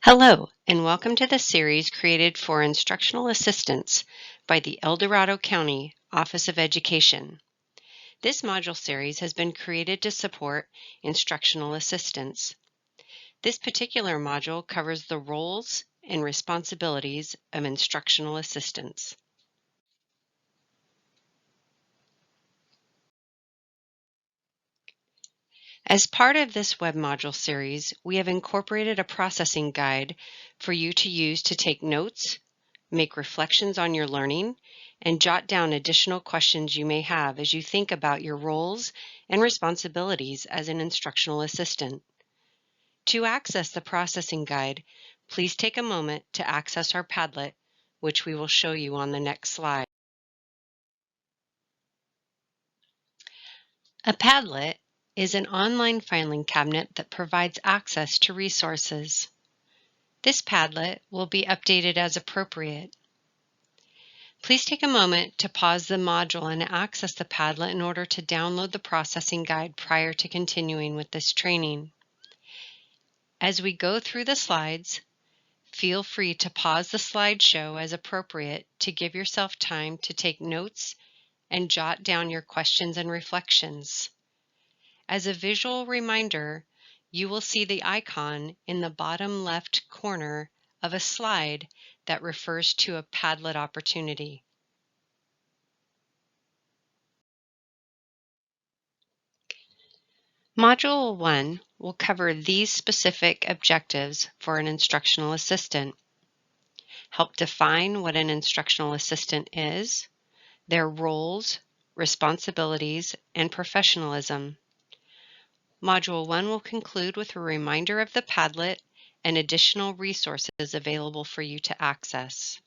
Hello, and welcome to the series created for instructional assistants by the El Dorado County Office of Education. This module series has been created to support instructional assistants. This particular module covers the roles and responsibilities of instructional assistants. As part of this web module series, we have incorporated a processing guide for you to use to take notes, make reflections on your learning, and jot down additional questions you may have as you think about your roles and responsibilities as an instructional assistant. To access the processing guide, please take a moment to access our Padlet, which we will show you on the next slide. A Padlet is an online filing cabinet that provides access to resources. This Padlet will be updated as appropriate. Please take a moment to pause the module and access the Padlet in order to download the processing guide prior to continuing with this training. As we go through the slides, feel free to pause the slideshow as appropriate to give yourself time to take notes and jot down your questions and reflections. As a visual reminder, you will see the icon in the bottom left corner of a slide that refers to a Padlet opportunity. Module 1 will cover these specific objectives for an instructional assistant. Help define what an instructional assistant is, their roles, responsibilities, and professionalism. Module 1 will conclude with a reminder of the Padlet and additional resources available for you to access.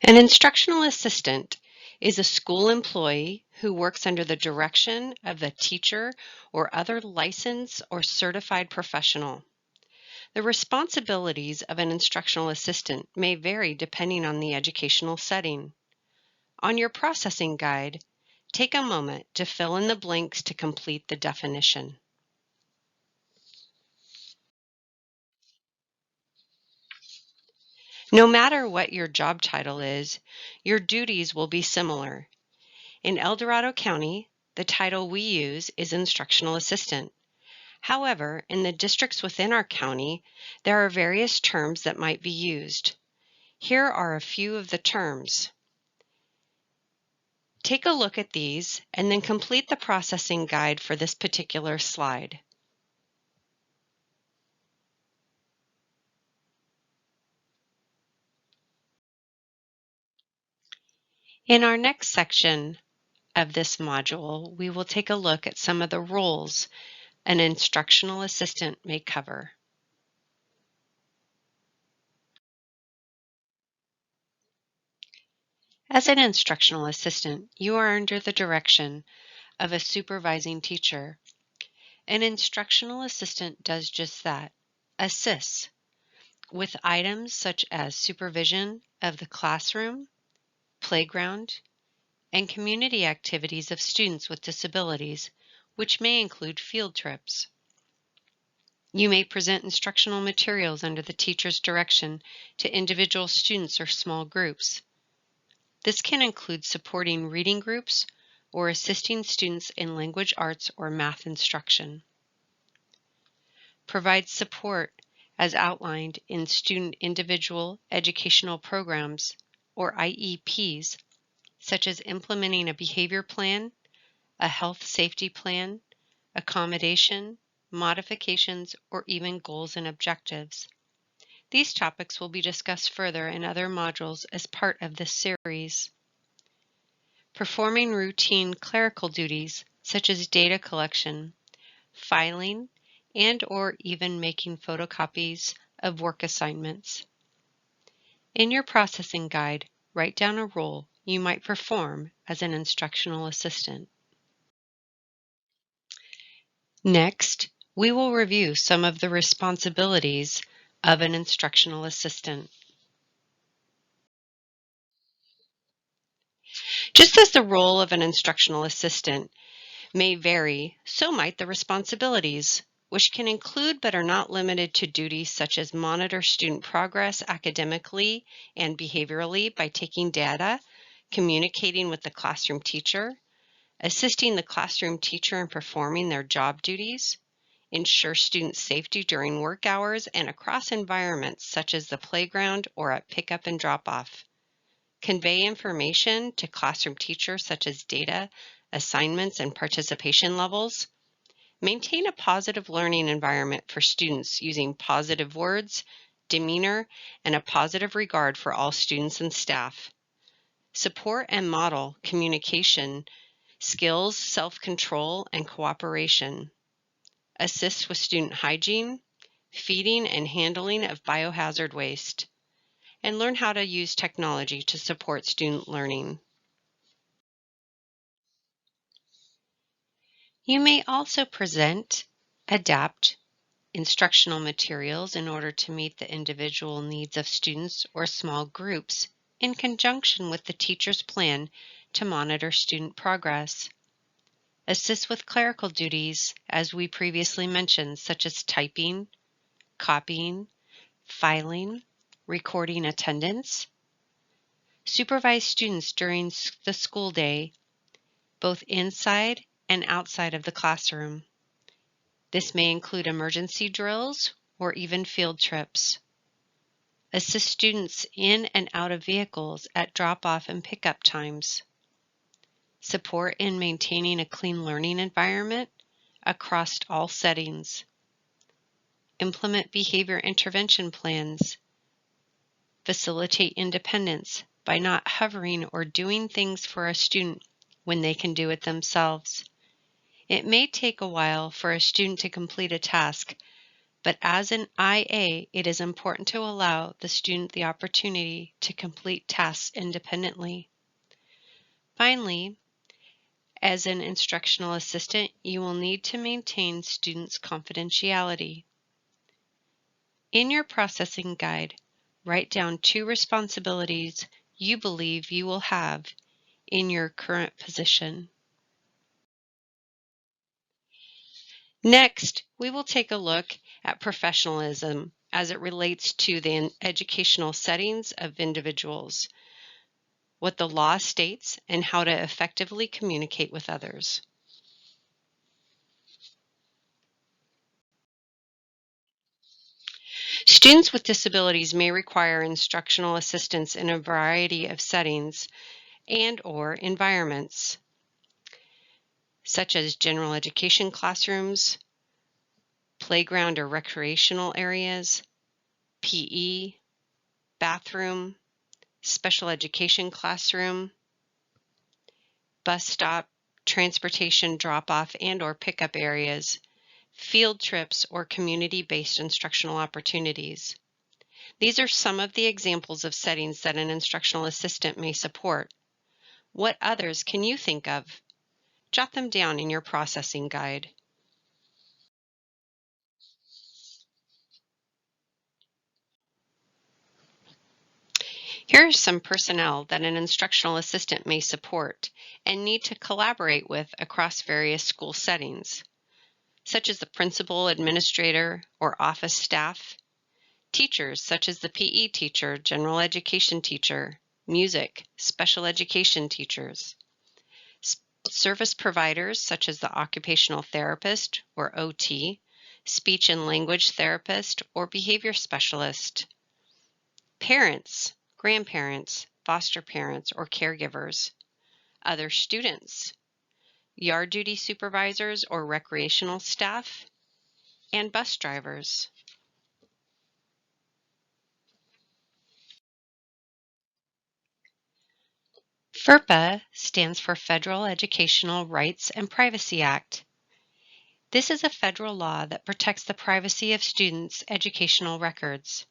An instructional assistant is a school employee who works under the direction of a teacher or other licensed or certified professional. The responsibilities of an instructional assistant may vary depending on the educational setting. On your processing guide, take a moment to fill in the blanks to complete the definition. No matter what your job title is, your duties will be similar. In El Dorado County, the title we use is instructional assistant. However, in the districts within our county, there are various terms that might be used. Here are a few of the terms. Take a look at these and then complete the processing guide for this particular slide. In our next section of this module, we will take a look at some of the roles an instructional assistant may cover. As an instructional assistant, you are under the direction of a supervising teacher. An instructional assistant does just that, assists with items such as supervision of the classroom, playground, and community activities of students with disabilities, which may include field trips. You may present instructional materials under the teacher's direction to individual students or small groups. This can include supporting reading groups or assisting students in language arts or math instruction. Provide support as outlined in student individual educational programs or IEPs, such as implementing a behavior plan, a health safety plan, accommodation, modifications, or even goals and objectives. These topics will be discussed further in other modules as part of this series. Performing routine clerical duties such as data collection, filing, and/or even making photocopies of work assignments. In your processing guide, write down a role you might perform as an instructional assistant. Next, we will review some of the responsibilities of an instructional assistant. Just as the role of an instructional assistant may vary, so might the responsibilities, which can include but are not limited to duties such as monitor student progress academically and behaviorally by taking data, communicating with the classroom teacher, assisting the classroom teacher in performing their job duties, ensure student safety during work hours and across environments such as the playground or at pickup and drop-off, convey information to classroom teachers such as data, assignments, and participation levels, maintain a positive learning environment for students using positive words, demeanor, and a positive regard for all students and staff, support and model communication skills, self-control, and cooperation, assist with student hygiene, feeding and handling of biohazard waste, and learn how to use technology to support student learning. You may also present, adapt instructional materials in order to meet the individual needs of students or small groups in conjunction with the teacher's plan to monitor student progress. Assist with clerical duties, as we previously mentioned, such as typing, copying, filing, recording attendance. Supervise students during the school day, both inside and outside of the classroom. This may include emergency drills or even field trips. Assist students in and out of vehicles at drop-off and pickup times. Support in maintaining a clean learning environment across all settings. Implement behavior intervention plans. Facilitate independence by not hovering or doing things for a student when they can do it themselves. It may take a while for a student to complete a task, but as an IA, it is important to allow the student the opportunity to complete tasks independently. Finally, as an instructional assistant, you will need to maintain students' confidentiality. In your processing guide, write down 2 responsibilities you believe you will have in your current position. Next, we will take a look at professionalism as it relates to the educational settings of individuals, what the law states, and how to effectively communicate with others. Students with disabilities may require instructional assistance in a variety of settings and/or environments, such as general education classrooms, playground or recreational areas, PE, bathroom, special education classroom, bus stop, transportation drop-off and/or pickup areas, field trips, or community-based instructional opportunities. These are some of the examples of settings that an instructional assistant may support. What others can you think of? Jot them down in your processing guide. Here are some personnel that an instructional assistant may support and need to collaborate with across various school settings, such as the principal, administrator, or office staff, teachers such as the PE teacher, general education teacher, music, special education teachers, service providers such as the occupational therapist or OT, speech and language therapist or behavior specialist, parents, grandparents, foster parents or caregivers, other students, yard duty supervisors or recreational staff, and bus drivers. FERPA stands for Federal Educational Rights and Privacy Act. This is a federal law that protects the privacy of students' educational records.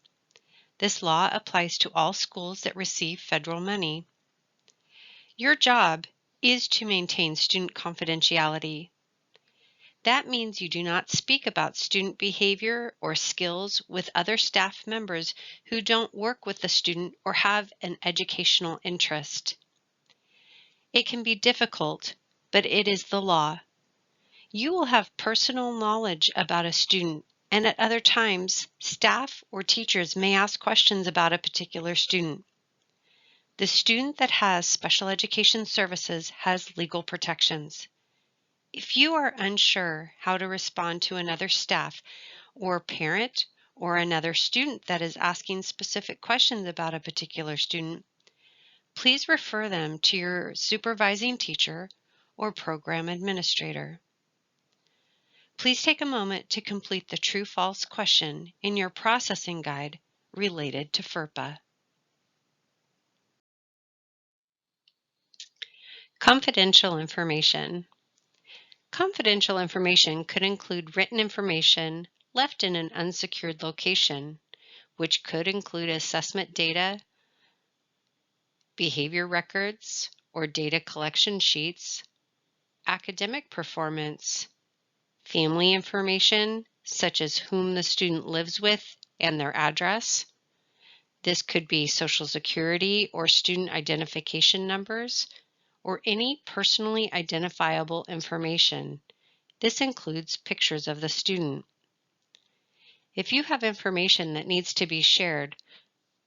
This law applies to all schools that receive federal money. Your job is to maintain student confidentiality. That means you do not speak about student behavior or skills with other staff members who don't work with the student or have an educational interest. It can be difficult, but it is the law. You will have personal knowledge about a student, and at other times, staff or teachers may ask questions about a particular student. The student that has special education services has legal protections. If you are unsure how to respond to another staff or parent or another student that is asking specific questions about a particular student, please refer them to your supervising teacher or program administrator. Please take a moment to complete the true-false question in your processing guide related to FERPA. Confidential information. Confidential information could include written information left in an unsecured location, which could include assessment data, behavior records, or data collection sheets, academic performance, family information, such as whom the student lives with and their address. This could be Social Security or student identification numbers, or any personally identifiable information. This includes pictures of the student. If you have information that needs to be shared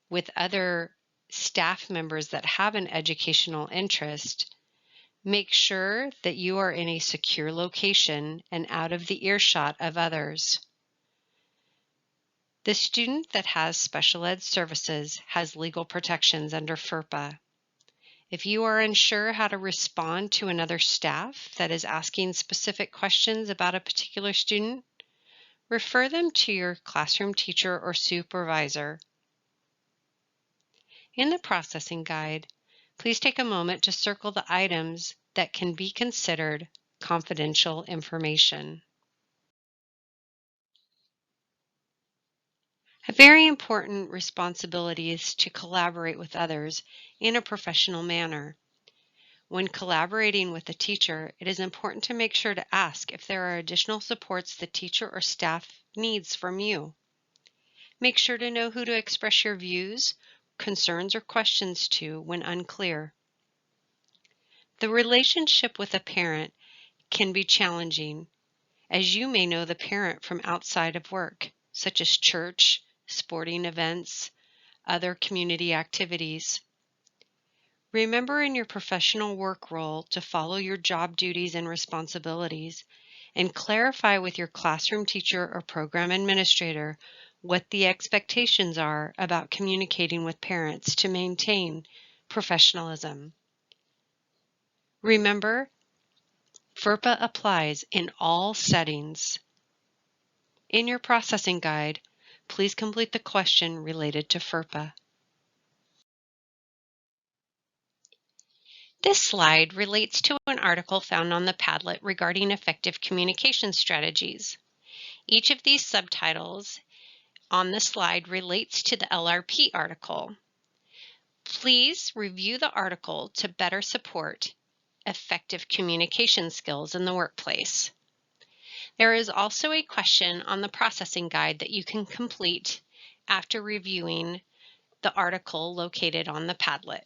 with other staff members that have an educational interest, make sure that you are in a secure location and out of the earshot of others. The student that has special ed services has legal protections under FERPA. If you are unsure how to respond to another staff that is asking specific questions about a particular student, refer them to your classroom teacher or supervisor. In the processing guide, please take a moment to circle the items that can be considered confidential information. A very important responsibility is to collaborate with others in a professional manner. When collaborating with a teacher, it is important to make sure to ask if there are additional supports the teacher or staff needs from you. Make sure to know who to express your views, concerns, or questions to when unclear. The relationship with a parent can be challenging, as you may know the parent from outside of work, such as church, sporting events, other community activities. Remember in your professional work role to follow your job duties and responsibilities, and clarify with your classroom teacher or program administrator what the expectations are about communicating with parents to maintain professionalism. Remember, FERPA applies in all settings. In your processing guide, please complete the question related to FERPA. This slide relates to an article found on the Padlet regarding effective communication strategies. Each of these subtitles on the slide relates to the LRP article. Please review the article to better support effective communication skills in the workplace. There is also a question on the processing guide that you can complete after reviewing the article located on the Padlet.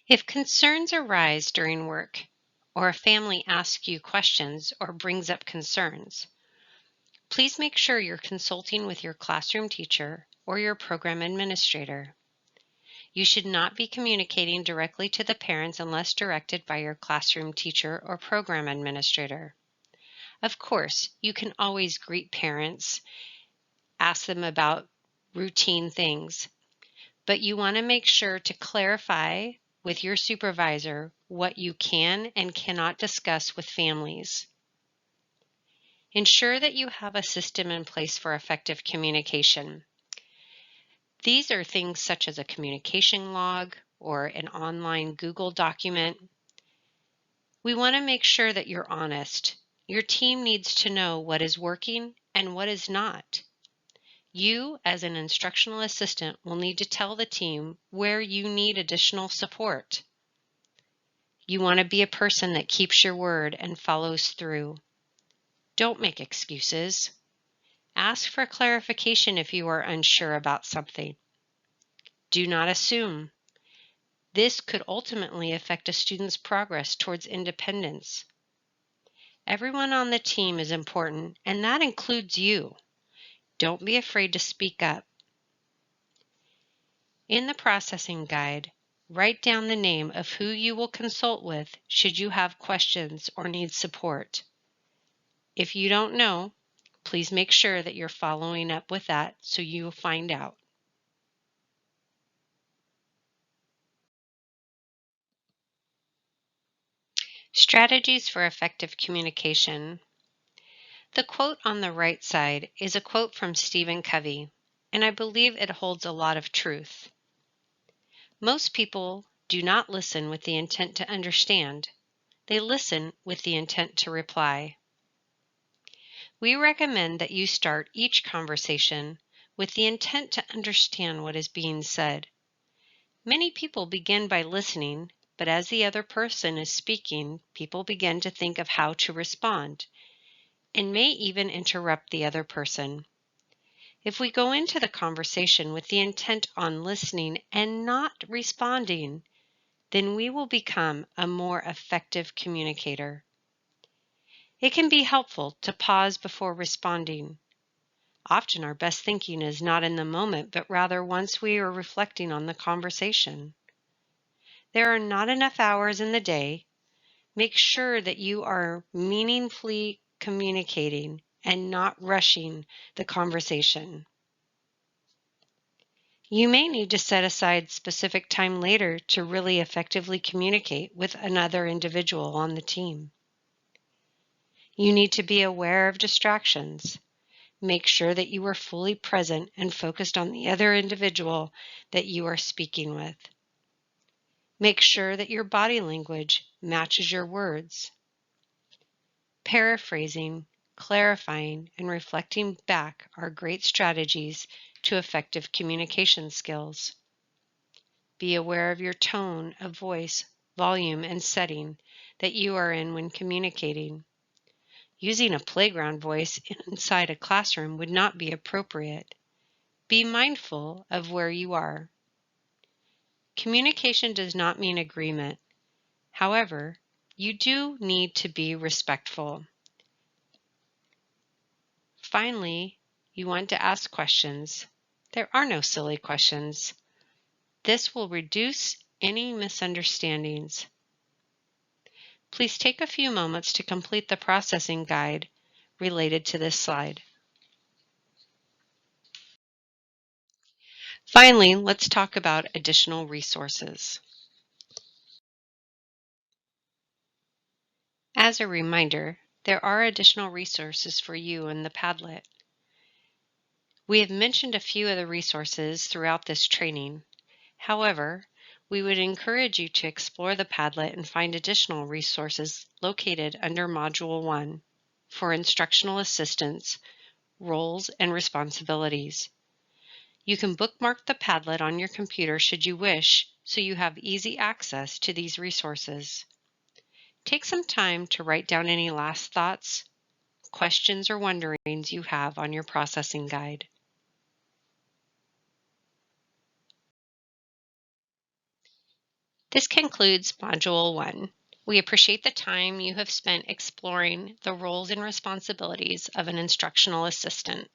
If concerns arise during work, or a family asks you questions or brings up concerns, please make sure you're consulting with your classroom teacher or your program administrator. You should not be communicating directly to the parents unless directed by your classroom teacher or program administrator. Of course, you can always greet parents, ask them about routine things, but you want to make sure to clarify with your supervisor what you can and cannot discuss with families. Ensure that you have a system in place for effective communication. These are things such as a communication log or an online Google document. We want to make sure that you're honest. Your team needs to know what is working and what is not. You, as an instructional assistant, will need to tell the team where you need additional support. You want to be a person that keeps your word and follows through. Don't make excuses. Ask for clarification if you are unsure about something. Do not assume. This could ultimately affect a student's progress towards independence. Everyone on the team is important, and that includes you. Don't be afraid to speak up. In the processing guide, write down the name of who you will consult with should you have questions or need support. If you don't know, please make sure that you're following up with that so you'll find out. Strategies for effective communication. The quote on the right side is a quote from Stephen Covey, and I believe it holds a lot of truth. Most people do not listen with the intent to understand. They listen with the intent to reply. We recommend that you start each conversation with the intent to understand what is being said. Many people begin by listening, but as the other person is speaking, people begin to think of how to respond and may even interrupt the other person. If we go into the conversation with the intent on listening and not responding, then we will become a more effective communicator. It can be helpful to pause before responding. Often our best thinking is not in the moment, but rather once we are reflecting on the conversation. There are not enough hours in the day. Make sure that you are meaningfully communicating and not rushing the conversation. You may need to set aside specific time later to really effectively communicate with another individual on the team. You need to be aware of distractions. Make sure that you are fully present and focused on the other individual that you are speaking with. Make sure that your body language matches your words. Paraphrasing, clarifying, and reflecting back are great strategies to effective communication skills. Be aware of your tone of voice, volume, and setting that you are in when communicating. Using a playground voice inside a classroom would not be appropriate. Be mindful of where you are. Communication does not mean agreement. However, you do need to be respectful. Finally, you want to ask questions. There are no silly questions. This will reduce any misunderstandings. Please take a few moments to complete the processing guide related to this slide. Finally, let's talk about additional resources. As a reminder, there are additional resources for you in the Padlet. We have mentioned a few of the resources throughout this training. However, we would encourage you to explore the Padlet and find additional resources located under Module 1 for instructional assistance, roles, and responsibilities. You can bookmark the Padlet on your computer should you wish, so you have easy access to these resources. Take some time to write down any last thoughts, questions, or wonderings you have on your processing guide. This concludes Module 1. We appreciate the time you have spent exploring the roles and responsibilities of an instructional assistant.